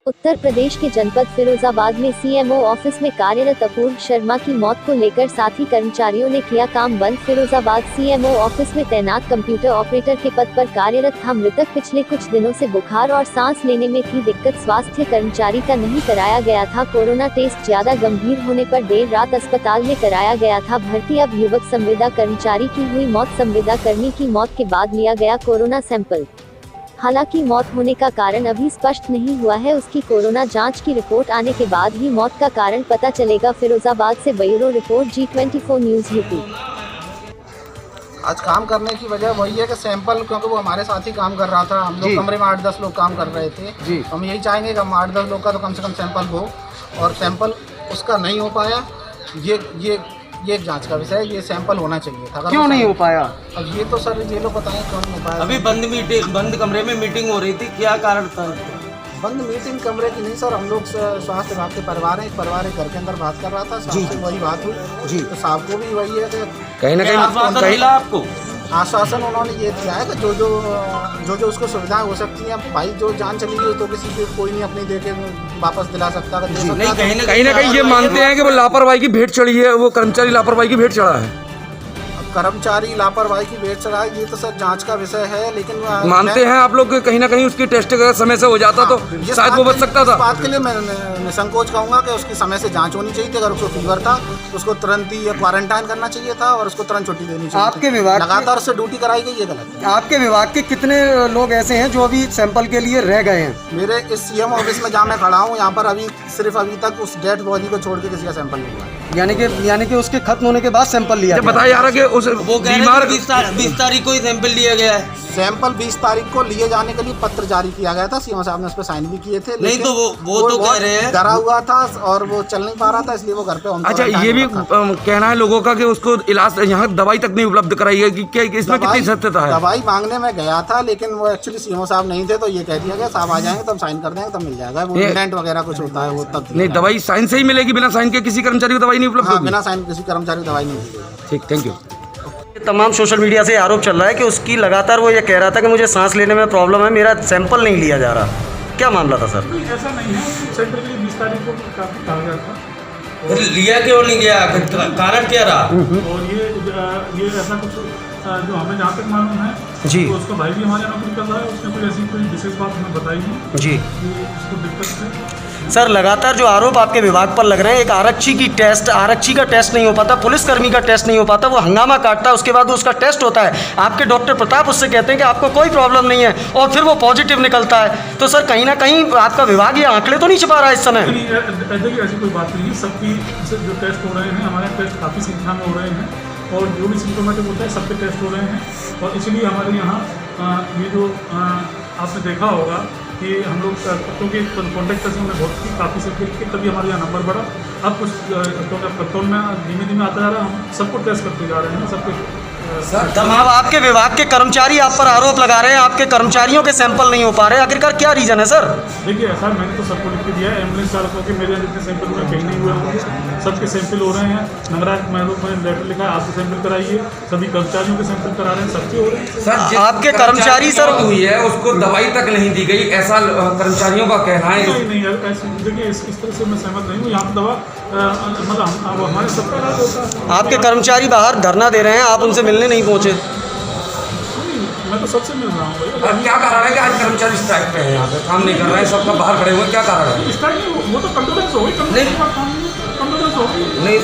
उत्तर प्रदेश के जनपद फिरोजाबाद में सीएमओ ऑफिस में कार्यरत अपूर्व शर्मा की मौत को लेकर साथी कर्मचारियों ने किया काम बंद। फिरोजाबाद सीएमओ ऑफिस में तैनात कंप्यूटर ऑपरेटर के पद पर कार्यरत था मृतक। पिछले कुछ दिनों से बुखार और सांस लेने में थी दिक्कत। स्वास्थ्य कर्मचारी का नहीं कराया गया था कोरोना टेस्ट। ज्यादा गंभीर होने पर देर रात अस्पताल में कराया गया था भर्ती। अब युवक संविदा कर्मचारी की हुई मौत। संविदा कर्मी की मौत के बाद लिया गया कोरोना सैंपल। हालांकि मौत होने का कारण अभी स्पष्ट नहीं हुआ है। उसकी कोरोना जांच की रिपोर्ट आने के बाद ही मौत का कारण पता चलेगा। फिरोजाबाद से bureau report G24 news UP. आज काम करने की वजह वही है कि सैंपल, क्योंकि वो हमारे साथ ही काम कर रहा था। हम लोग कमरे में 8-10 लोग काम कर रहे थे। हम यही चाहेंगे कि हम 8-10 लोग का तो कम से कम सैंपल हो, और सैंपल उसका नहीं हो पाया। ये एक जांच का विषय है। ये सैंपल होना चाहिए था। क्यों नहीं हो पाया? अब ये तो सर ये लोग बताएं क्यों नहीं हो पाया। अभी बंद कमरे में मीटिंग हो रही थी, क्या कारण था? बंद मीटिंग कमरे की नहीं सर, हम लोग स्वास्थ्य विभाग के परिवार है। परिवार घर के अंदर बात कर रहा था, साहब से वही बात हुई जी। तो साहब को भी वही है कि कहीं ना कहीं आपको आश्वासन उन्होंने ये दिया है कि जो उसको सुविधाएं हो सकती हैं। भाई जो जान चली गई तो किसी को कोई नहीं अपनी दे के वापस दिला सकता। नहीं, कहीं ना कहीं ये मानते हैं कि वो लापरवाही की भेंट चढ़ी है, वो कर्मचारी लापरवाही की भेंट चढ़ा है। कर्मचारी लापरवाही की भेंट चढ़ा है, ये तो सर जांच का विषय है। लेकिन मानते हैं आप लोग कहीं ना कहीं उसकी टेस्ट अगर समय से हो जाता तो शायद वो बच सकता था। इस बात के लिए मैं निसंकोच कहूँगा कि उसकी समय से जांच होनी चाहिए थी। अगर उसको फीवर था तो उसको तुरंत ही क्वारंटाइन करना चाहिए था और उसको तुरंत छुट्टी देनी चाहिए। आपके विभाग लगातार उससे ड्यूटी कराई गई, ये गलत है। आपके विभाग के कितने लोग ऐसे हैं जो अभी सैंपल के लिए रह गए हैं? मेरे इस सीएम ऑफिस में जहाँ मैं खड़ा हूँ, यहाँ पर अभी तक उस डेड बॉडी को छोड़ के किसी का सैंपल नहीं हुआ। यानी कि उसके खत्म होने के बाद सैंपल लिया गया। बताया जा रहा है कि उस बीमार 20 तारीख को ही सैंपल लिया गया है। सैंपल 20 तारीख को लिए जाने के लिए पत्र जारी किया गया था। सीएम साहब ने उस पर साइन भी किए थे। नहीं तो वो तो कह रहे हैं डरा हुआ था और वो चल नहीं पा रहा था, इसलिए वो घर पे। अच्छा, ये भी कहना है लोगों का कि उसको इलाज यहाँ दवाई तक नहीं उपलब्ध कराई है कि क्या इसमें कितनी सत्यता है? दवाई मांगने में गया था, लेकिन वो एक्चुअली सीएम साहब नहीं थे, तो ये कह दिया गया साहब आ जाएंगे तब साइन कर देंगे तब मिल जाएगा। वो इंडेंट वगैरह कुछ होता है वो तब नहीं। दवाई साइन से ही मिलेगी, बिना साइन के किसी कर्मचारी को दवाई नहीं उपलब्ध होगी? बिना साइन किसी कर्मचारी को दवाई नहीं मिलेगी। ठीक, थैंक यू। तमाम सोशल मीडिया से आरोप चल रहा है कि उसकी लगातार वो ये कह रहा था कि मुझे सांस लेने में प्रॉब्लम है, मेरा सैंपल नहीं लिया जा रहा। क्या मामला था सर? ऐसा नहीं है, सैंपल के लिए 20 तारीख को कहा गया था। फिर लिया क्यों नहीं गया? कारण क्या रहा? और ये ऐसा कुछ जो हमें जहाँ तक मालूम है जी, तो उसका भाई भी हमारे यहाँ नौकरी कर रहा है। उसने कोई ऐसी कोई विशेष बात हमें बताई नहीं जी कि उसको दिक्कत है। सर, लगातार जो आरोप आपके विभाग पर लग रहे हैं, एक आरक्षी का टेस्ट नहीं हो पाता, पुलिसकर्मी का टेस्ट नहीं हो पाता, वो हंगामा काटता है, उसके बाद उसका टेस्ट होता है। आपके डॉक्टर प्रताप उससे कहते हैं कि आपको कोई प्रॉब्लम नहीं है, और फिर वो पॉजिटिव निकलता है। तो सर, कहीं ना कहीं आपका विभाग ये आंकड़े तो नहीं छुपा रहा है इस समय? देखिए, ऐसी कोई बात नहीं है। सबकी जो टेस्ट हो रहे हैं, हमारे टेस्ट काफ़ी संख्या में हो रहे हैं, और जो भी सिम्टोमेटिक होता है सबके टेस्ट हो रहे हैं। और इसलिए हमारे यहाँ ये जो आपने देखा होगा कि हम लोग क्योंकि कॉन्टैक्ट से हमने बहुत काफ़ी सबके लिए, तभी हमारे यहाँ नंबर बढ़ा। अब कुछ कंट्रोल में धीमे धीमे आता जा रहा है। हम सबको टेस्ट करते जा रहे हैं, सबके। अब आपके विभाग के कर्मचारी आप पर आरोप लगा रहे हैं, आपके कर्मचारियों के सैंपल नहीं हो पा रहे, आखिरकार क्या रीजन है सर? देखिए, ऐसा मैंने तो सबको लिख के दिया है। एम्बुलेंस चालकों के मेरे जितने सैंपल हुए कहीं नहीं हुए होंगे, सबके सैंपल हो रहे हैं। नगराज महलों में लेटर लिखा है, आपके सैंपल कराइए। सभी कर्मचारियों के सैंपल करा रहे हैं, सबके हो रहे हैं। सर, आपके कर्मचारी सर हुई है उसको दवाई तक नहीं दी गई, ऐसा कर्मचारियों का कहना है। नहीं, देखिए इस तरह से मैं सहमत नहीं हूँ। यहाँ पर दवा मतलब हमारे सबका इलाज होता है। आपके कर्मचारी बाहर धरना दे रहे हैं, आप उनसे मिलने नहीं पहुँचे? मैं तो सबसे मिल रहा हूँ। क्या कारण है कि आज कर्मचारी स्ट्राइक पे हैं, यहाँ पे काम नहीं कर रहे हैं, सबका बाहर खड़े हुए, क्या कारण है? स्ट्राइक नहीं, वो तो कंडोलेंस हो गई। नहीं,